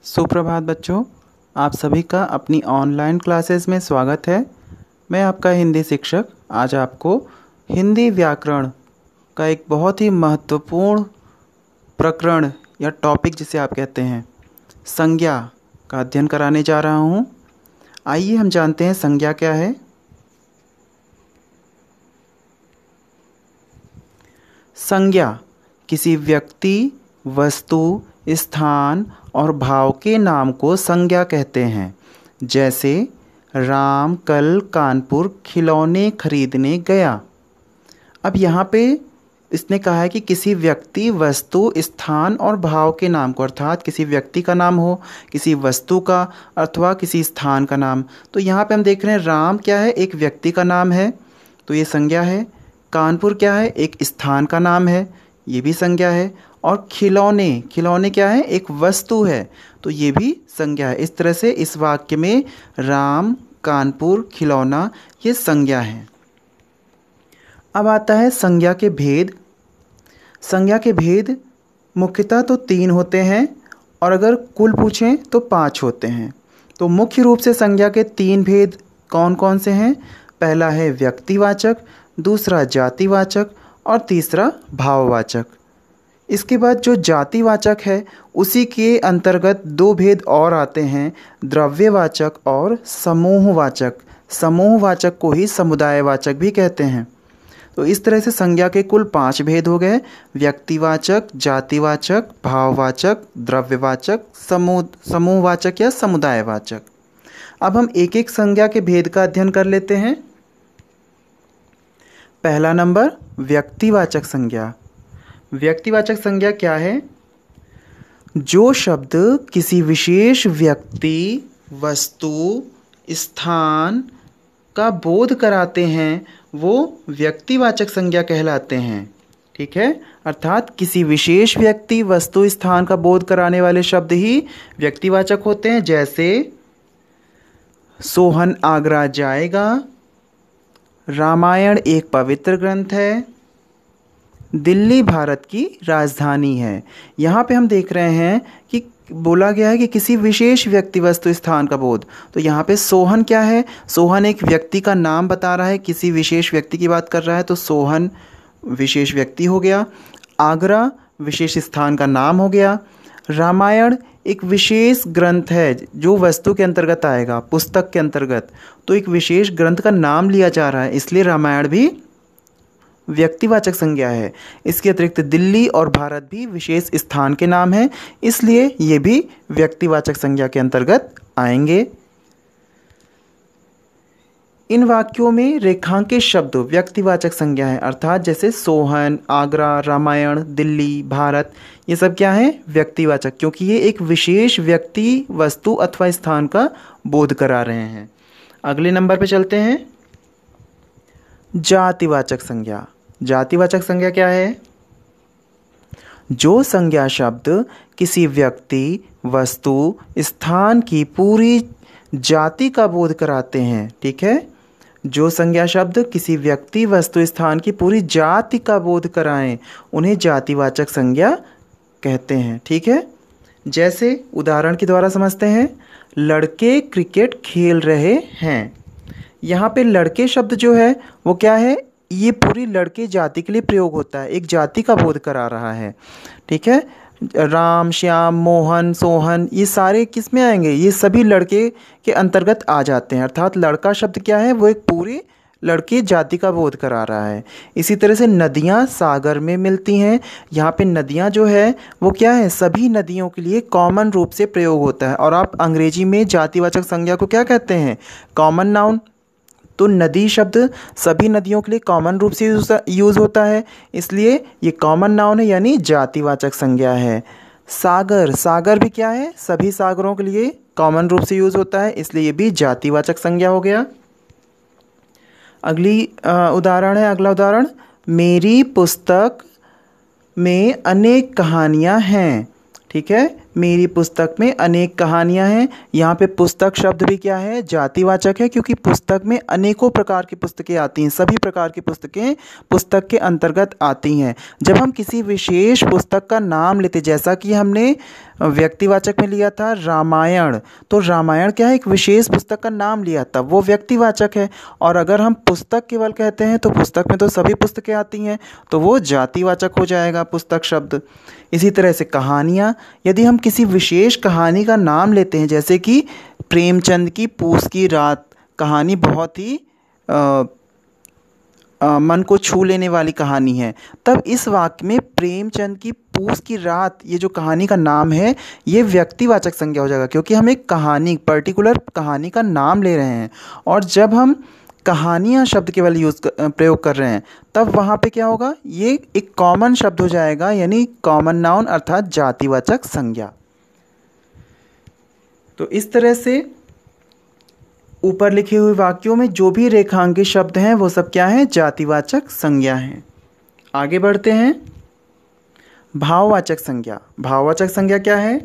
सुप्रभात बच्चों, आप सभी का अपनी ऑनलाइन क्लासेस में स्वागत है। मैं आपका हिंदी शिक्षक आज आपको हिंदी व्याकरण का एक बहुत ही महत्वपूर्ण प्रकरण या टॉपिक जिसे आप कहते हैं संज्ञा का अध्ययन कराने जा रहा हूँ। आइए हम जानते हैं संज्ञा क्या है। संज्ञा किसी व्यक्ति, वस्तु, स्थान और भाव के नाम को संज्ञा कहते हैं। जैसे राम कल कानपुर खिलौने खरीदने गया। अब यहाँ पे इसने कहा है कि किसी व्यक्ति, वस्तु, स्थान और भाव के नाम को, अर्थात किसी व्यक्ति का नाम हो, किसी वस्तु का अथवा किसी स्थान का नाम। तो यहाँ पे हम देख रहे हैं राम क्या है, एक व्यक्ति का नाम है, तो ये संज्ञा है। कानपुर क्या है, एक स्थान का नाम है, ये भी संज्ञा है। और खिलौने, खिलौने क्या है, एक वस्तु है, तो ये भी संज्ञा है। इस तरह से इस वाक्य में राम, कानपुर, खिलौना ये संज्ञा है। अब आता है संज्ञा के भेद। संज्ञा के भेद मुख्यतः तो 3 होते हैं और अगर कुल पूछें तो 5 होते हैं। तो मुख्य रूप से संज्ञा के 3 भेद कौन कौन से हैं? पहला है व्यक्तिवाचक, दूसरा जातिवाचक और तीसरा भाववाचक। इसके बाद जो जातिवाचक है उसी के अंतर्गत 2 भेद और आते हैं, द्रव्यवाचक और समूहवाचक। समूहवाचक को ही समुदायवाचक भी कहते हैं। तो इस तरह से संज्ञा के कुल 5 भेद हो गए, व्यक्तिवाचक, जातिवाचक, भाववाचक, द्रव्यवाचक, समूहवाचक या समुदायवाचक। अब हम एक एक संज्ञा के भेद का अध्ययन कर लेते हैं। पहला नंबर व्यक्तिवाचक संज्ञा। व्यक्तिवाचक संज्ञा क्या है? जो शब्द किसी विशेष व्यक्ति, वस्तु, स्थान का बोध कराते हैं वो व्यक्तिवाचक संज्ञा कहलाते हैं। ठीक है, अर्थात किसी विशेष व्यक्ति, वस्तु, स्थान का बोध कराने वाले शब्द ही व्यक्तिवाचक होते हैं। जैसे सोहन आगरा जाएगा, रामायण एक पवित्र ग्रंथ है, दिल्ली भारत की राजधानी है। यहाँ पे हम देख रहे हैं कि बोला गया है कि किसी विशेष व्यक्ति, वस्तु, स्थान का बोध। तो यहाँ पे सोहन क्या है? सोहन एक व्यक्ति का नाम बता रहा है, किसी विशेष व्यक्ति की बात कर रहा है, तो सोहन विशेष व्यक्ति हो गया। आगरा विशेष स्थान का नाम हो गया। रामायण एक विशेष ग्रंथ है जो वस्तु के अंतर्गत आएगा, पुस्तक के अंतर्गत, तो एक विशेष ग्रंथ का नाम लिया जा रहा है, इसलिए रामायण भी व्यक्तिवाचक संज्ञा है। इसके अतिरिक्त दिल्ली और भारत भी विशेष स्थान के नाम हैं, इसलिए ये भी व्यक्तिवाचक संज्ञा के अंतर्गत आएंगे। इन वाक्यों में रेखांकित शब्द व्यक्तिवाचक संज्ञा है, अर्थात जैसे सोहन, आगरा, रामायण, दिल्ली, भारत, ये सब क्या है? व्यक्तिवाचक, क्योंकि ये एक विशेष व्यक्ति, वस्तु अथवा स्थान का बोध करा रहे हैं। अगले नंबर पे चलते हैं, जातिवाचक संज्ञा। जातिवाचक संज्ञा क्या है? जो संज्ञा शब्द किसी व्यक्ति, वस्तु, स्थान की पूरी जाति का बोध कराते हैं। ठीक है, जो संज्ञा शब्द किसी व्यक्ति, वस्तु, स्थान की पूरी जाति का बोध कराएं उन्हें जातिवाचक संज्ञा कहते हैं। ठीक है, जैसे उदाहरण के द्वारा समझते हैं, लड़के क्रिकेट खेल रहे हैं। यहाँ पे लड़के शब्द जो है वो क्या है? ये पूरी लड़के जाति के लिए प्रयोग होता है, एक जाति का बोध करा रहा है। ठीक है, राम, श्याम, मोहन, सोहन, ये सारे किस में आएंगे? ये सभी लड़के के अंतर्गत आ जाते हैं, अर्थात लड़का शब्द क्या है? वो एक पूरी लड़के जाति का बोध करा रहा है। इसी तरह से नदियाँ सागर में मिलती हैं। यहाँ पे नदियाँ जो है वो क्या है? सभी नदियों के लिए कॉमन रूप से प्रयोग होता है। और आप अंग्रेजी में जातिवाचक संज्ञा को क्या कहते हैं? Common noun. तो नदी शब्द सभी नदियों के लिए कॉमन रूप से यूज़ होता है, इसलिए ये कॉमन नाउन है, यानी जातिवाचक संज्ञा है। सागर, सागर भी क्या है? सभी सागरों के लिए कॉमन रूप से यूज़ होता है, इसलिए ये भी जातिवाचक संज्ञा हो गया। अगला उदाहरण, मेरी पुस्तक में अनेक कहानियाँ हैं। ठीक है, मेरी पुस्तक में अनेक कहानियाँ हैं। यहाँ पे पुस्तक शब्द भी क्या है, जातिवाचक है, क्योंकि पुस्तक में अनेकों प्रकार की पुस्तकें आती हैं। सभी प्रकार की पुस्तकें पुस्तक के अंतर्गत आती हैं। जब हम किसी विशेष पुस्तक का नाम लेते, जैसा कि हमने व्यक्तिवाचक में लिया था रामायण, तो रामायण क्या है, एक विशेष पुस्तक का नाम लिया था, वो व्यक्तिवाचक है। और अगर हम पुस्तक केवल कहते हैं तो पुस्तक में तो सभी पुस्तकें आती हैं, तो वो जातिवाचक हो जाएगा पुस्तक शब्द। इसी तरह से कहानियाँ, यदि हम किसी विशेष कहानी का नाम लेते हैं, जैसे कि प्रेमचंद की पूस की रात, कहानी बहुत ही मन को छू लेने वाली कहानी है, तब इस वाक्य में प्रेमचंद की पूस की रात, ये जो कहानी का नाम है, ये व्यक्तिवाचक संज्ञा हो जाएगा, क्योंकि हम एक कहानी, पर्टिकुलर कहानी का नाम ले रहे हैं। और जब हम कहानियाँ शब्द केवल प्रयोग कर रहे हैं, तब वहाँ पे क्या होगा, ये एक कॉमन शब्द हो जाएगा, यानी कॉमन नाउन अर्थात जातिवाचक संज्ञा। तो इस तरह से ऊपर लिखे हुए वाक्यों में जो भी रेखांकित शब्द हैं वो सब क्या हैं, जातिवाचक संज्ञा हैं। आगे बढ़ते हैं। भाववाचक संज्ञा। भाववाचक संज्ञा क्या है,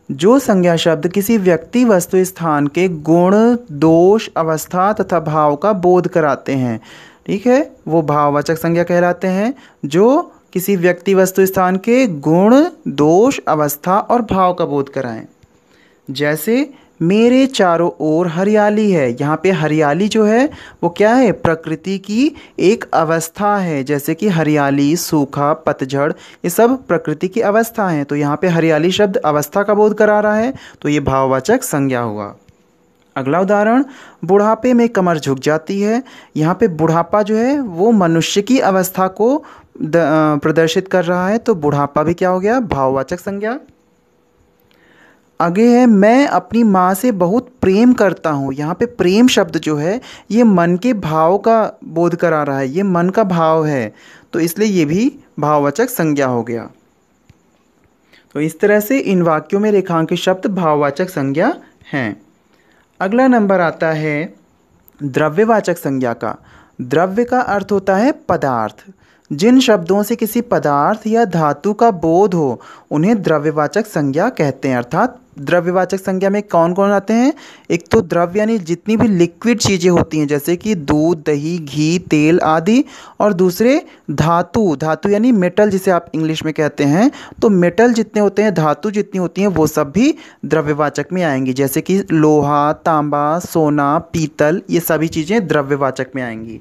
जो संज्ञा शब्द किसी व्यक्ति, वस्तु, स्थान के गुण, दोष, अवस्था तथा भाव का बोध कराते हैं, ठीक है, वो भाववाचक संज्ञा कहलाते हैं। जो किसी व्यक्ति, वस्तु, स्थान के गुण, दोष, अवस्था और भाव का बोध कराएं। जैसे मेरे चारों ओर हरियाली है, यहाँ पे हरियाली जो है वो क्या है, प्रकृति की एक अवस्था है। जैसे कि हरियाली, सूखा, पतझड़, ये सब प्रकृति की अवस्था हैं। तो यहाँ पे हरियाली शब्द अवस्था का बोध करा रहा है, तो ये भाववाचक संज्ञा हुआ। अगला उदाहरण, बुढ़ापे में कमर झुक जाती है। यहाँ पे बुढ़ापा जो है वो मनुष्य की अवस्था को प्रदर्शित कर रहा है, तो बुढ़ापा भी क्या हो गया, भाववाचक संज्ञा। आगे है, मैं अपनी माँ से बहुत प्रेम करता हूँ। यहाँ पे प्रेम शब्द जो है ये मन के भाव का बोध करा रहा है, ये मन का भाव है, तो इसलिए ये भी भाववाचक संज्ञा हो गया। तो इस तरह से इन वाक्यों में रेखांकित शब्द भाववाचक संज्ञा हैं। अगला नंबर आता है द्रव्यवाचक संज्ञा का। द्रव्य का अर्थ होता है पदार्थ। जिन शब्दों से किसी पदार्थ या धातु का बोध हो उन्हें द्रव्यवाचक संज्ञा कहते हैं। अर्थात द्रव्यवाचक संज्ञा में कौन कौन आते हैं, एक तो द्रव्य यानी जितनी भी लिक्विड चीज़ें होती हैं, जैसे कि दूध, दही, घी, तेल आदि, और दूसरे धातु, धातु यानी मेटल जिसे आप इंग्लिश में कहते हैं, तो मेटल जितने होते हैं, धातु जितनी होती हैं, वो सब भी द्रव्यवाचक में आएंगी। जैसे कि लोहा, तांबा, सोना, पीतल, ये सभी चीज़ें द्रव्यवाचक में आएंगी।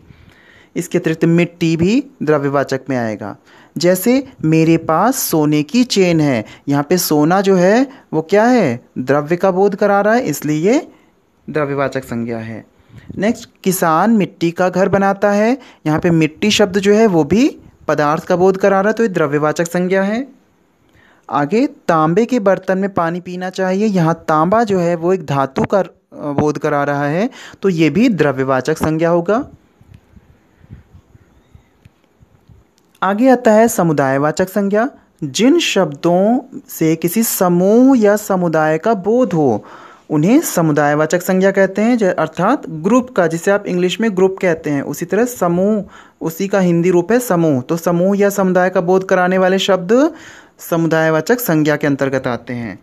इसके अतिरिक्त मिट्टी भी द्रव्यवाचक में आएगा। जैसे मेरे पास सोने की चेन है, यहाँ पे सोना जो है वो क्या है, द्रव्य का बोध करा रहा है, इसलिए ये द्रव्यवाचक संज्ञा है। नेक्स्ट, किसान मिट्टी का घर बनाता है। यहाँ पे मिट्टी शब्द जो है वो भी पदार्थ का बोध करा रहा है, तो ये द्रव्यवाचक संज्ञा है। आगे, तांबे के बर्तन में पानी पीना चाहिए। यहाँ तांबा जो है वो एक धातु का बोध करा रहा है, तो ये भी द्रव्यवाचक संज्ञा होगा। आगे आता है समुदायवाचक संज्ञा। जिन शब्दों से किसी समूह या समुदाय का बोध हो उन्हें समुदायवाचक संज्ञा कहते हैं। अर्थात ग्रुप का, जिसे आप इंग्लिश में ग्रुप कहते हैं, उसी तरह समूह, उसी का हिंदी रूप है समूह। तो समूह या समुदाय का बोध कराने वाले शब्द समुदायवाचक संज्ञा के अंतर्गत आते हैं।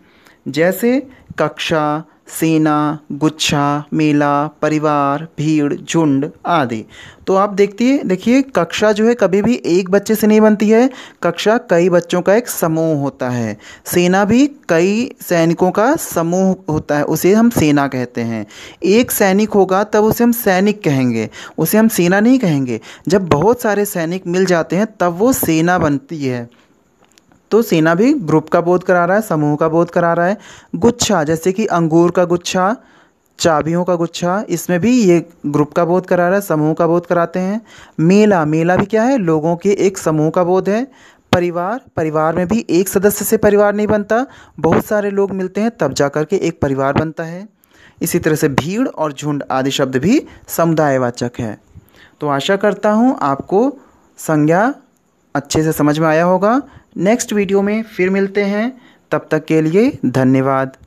जैसे कक्षा, सेना, गुच्छा, मेला, परिवार, भीड़, झुंड आदि। तो आप देखिए कक्षा जो है कभी भी एक बच्चे से नहीं बनती है, कक्षा कई बच्चों का एक समूह होता है। सेना भी कई सैनिकों का समूह होता है, उसे हम सेना कहते हैं। एक सैनिक होगा तब उसे हम सैनिक कहेंगे, उसे हम सेना नहीं कहेंगे। जब बहुत सारे सैनिक मिल जाते हैं तब वो सेना बनती है। तो सेना भी ग्रुप का बोध करा रहा है, समूह का बोध करा रहा है। गुच्छा, जैसे कि अंगूर का गुच्छा, चाबियों का गुच्छा, इसमें भी ये ग्रुप का बोध करा रहा है, समूह का बोध कराते हैं। मेला, मेला भी क्या है, लोगों के एक समूह का बोध है। परिवार, परिवार में भी एक सदस्य से परिवार नहीं बनता, बहुत सारे लोग मिलते हैं तब जा कर के एक परिवार बनता है। इसी तरह से भीड़ और झुंड आदि शब्द भी समुदायवाचक है। तो आशा करता हूँ आपको संज्ञा अच्छे से समझ में आया होगा। नेक्स्ट वीडियो में फिर मिलते हैं, तब तक के लिए धन्यवाद।